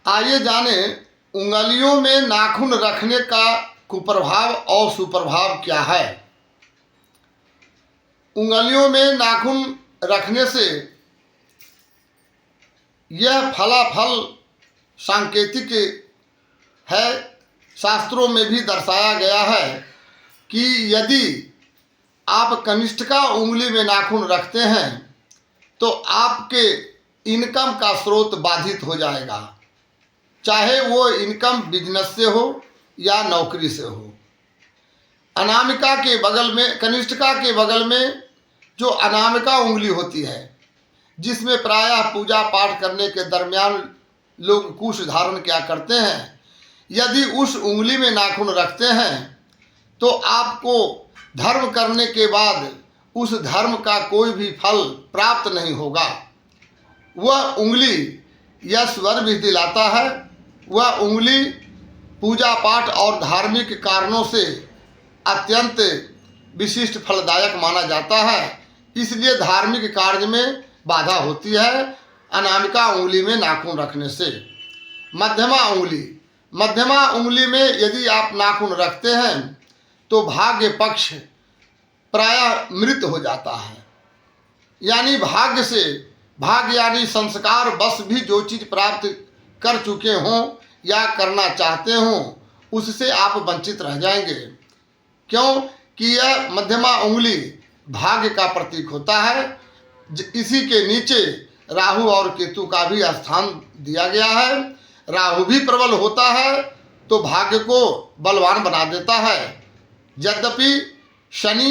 आइए जाने उंगलियों में नाखून रखने का कुप्रभाव और सुप्रभाव क्या है। उंगलियों में नाखून रखने से यह फलाफल सांकेतिक है। शास्त्रों में भी दर्शाया गया है कि यदि आप कनिष्ठिका उंगली में नाखून रखते हैं तो आपके इनकम का स्रोत बाधित हो जाएगा, चाहे वो इनकम बिजनेस से हो या नौकरी से हो। अनामिका के बगल में, कनिष्ठिका के बगल में जो अनामिका उंगली होती है, जिसमें प्रायः पूजा पाठ करने के दरमियान लोग कुश धारण क्या करते हैं, यदि उस उंगली में नाखून रखते हैं तो आपको धर्म करने के बाद उस धर्म का कोई भी फल प्राप्त नहीं होगा। वह उंगली यश वर भी दिलाता है। वह उंगली पूजा पाठ और धार्मिक कारणों से अत्यंत विशिष्ट फलदायक माना जाता है, इसलिए धार्मिक कार्य में बाधा होती है अनामिका उंगली में नाखून रखने से। मध्यमा उंगली में यदि आप नाखून रखते हैं तो भाग्य पक्ष प्रायः मृत हो जाता है, यानी भाग्य यानी संस्कार बस भी जो चीज़ प्राप्त कर चुके हों या करना चाहते हों उससे आप वंचित रह जाएंगे। क्यों कि यह मध्यमा उंगली भाग्य का प्रतीक होता है। इसी के नीचे राहु और केतु का भी स्थान दिया गया है। राहु भी प्रबल होता है तो भाग्य को बलवान बना देता है, यद्यपि शनि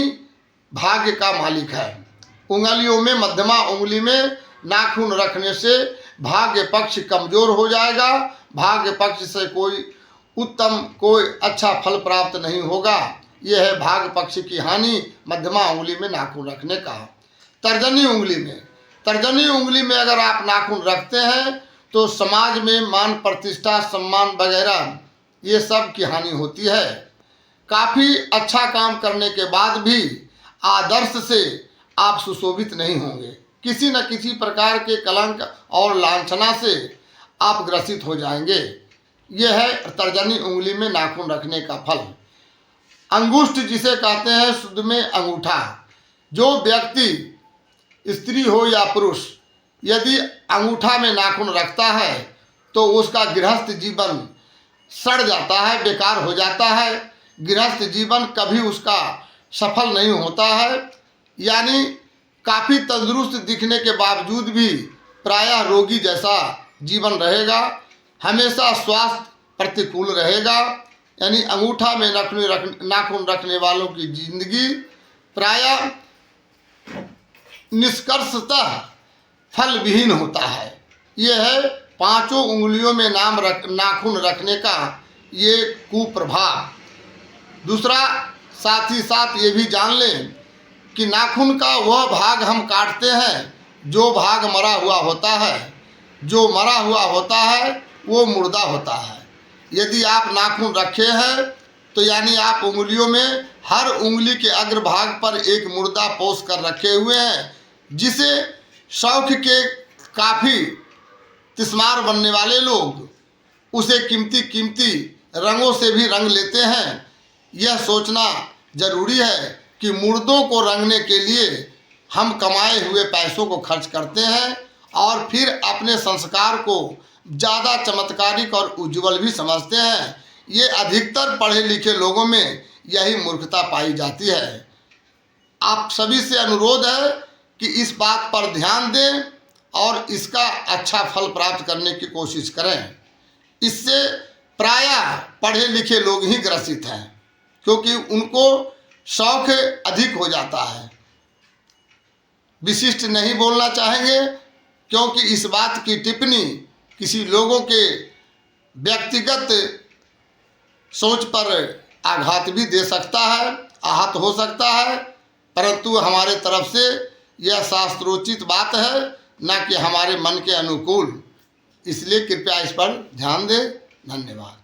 भाग्य का मालिक है। उंगलियों में मध्यमा उंगली में नाखून रखने से भाग्य पक्ष कमजोर हो जाएगा। भाग्य पक्ष से कोई अच्छा फल प्राप्त नहीं होगा। यह है भाग्य पक्ष की हानि मध्यमा उंगली में नाखून रखने का। तर्जनी उंगली में अगर आप नाखून रखते हैं तो समाज में मान प्रतिष्ठा सम्मान वगैरह ये सब की हानि होती है। काफ़ी अच्छा काम करने के बाद भी आदर्श से आप सुशोभित नहीं होंगे। किसी न किसी प्रकार के कलंक और लांछना से आप ग्रसित हो जाएंगे। यह है तर्जनी उंगली में नाखून रखने का फल। अंगुष्ठ जिसे कहते हैं शुद्ध में अंगूठा, जो व्यक्ति स्त्री हो या पुरुष यदि अंगूठा में नाखून रखता है तो उसका गृहस्थ जीवन सड़ जाता है, बेकार हो जाता है। गृहस्थ जीवन कभी उसका सफल नहीं होता है, यानी काफ़ी तंदुरुस्त दिखने के बावजूद भी प्रायः रोगी जैसा जीवन रहेगा। हमेशा स्वास्थ्य प्रतिकूल रहेगा, यानी अंगूठा में नाखून रखने वालों की जिंदगी प्रायः निष्कर्षतः फल विहीन होता है। यह है पांचों उंगलियों में नाखून रखने का ये कुप्रभाव। दूसरा, साथ ही साथ ये भी जान लें कि नाखून का वह भाग हम काटते हैं जो भाग मरा हुआ होता है। जो मरा हुआ होता है वो मुर्दा होता है। यदि आप नाखून रखे हैं तो यानी आप उंगलियों में हर उंगली के अग्रभाग पर एक मुर्दा पोष कर रखे हुए हैं, जिसे शौक के काफ़ी तिस्मार बनने वाले लोग उसे कीमती रंगों से भी रंग लेते हैं। यह सोचना जरूरी है कि मुर्दों को रंगने के लिए हम कमाए हुए पैसों को खर्च करते हैं और फिर अपने संस्कार को ज़्यादा चमत्कारिक और उज्जवल भी समझते हैं। ये अधिकतर पढ़े लिखे लोगों में यही मूर्खता पाई जाती है। आप सभी से अनुरोध है कि इस बात पर ध्यान दें और इसका अच्छा फल प्राप्त करने की कोशिश करें। इससे प्रायः पढ़े लिखे लोग ही ग्रसित हैं, क्योंकि उनको शौक अधिक हो जाता है। विशिष्ट नहीं बोलना चाहेंगे, क्योंकि इस बात की टिप्पणी किसी लोगों के व्यक्तिगत सोच पर आघात भी दे सकता है, आहत हो सकता है, परंतु हमारे तरफ से यह शास्त्रोचित बात है, न कि हमारे मन के अनुकूल। इसलिए कृपया इस पर ध्यान दें। धन्यवाद।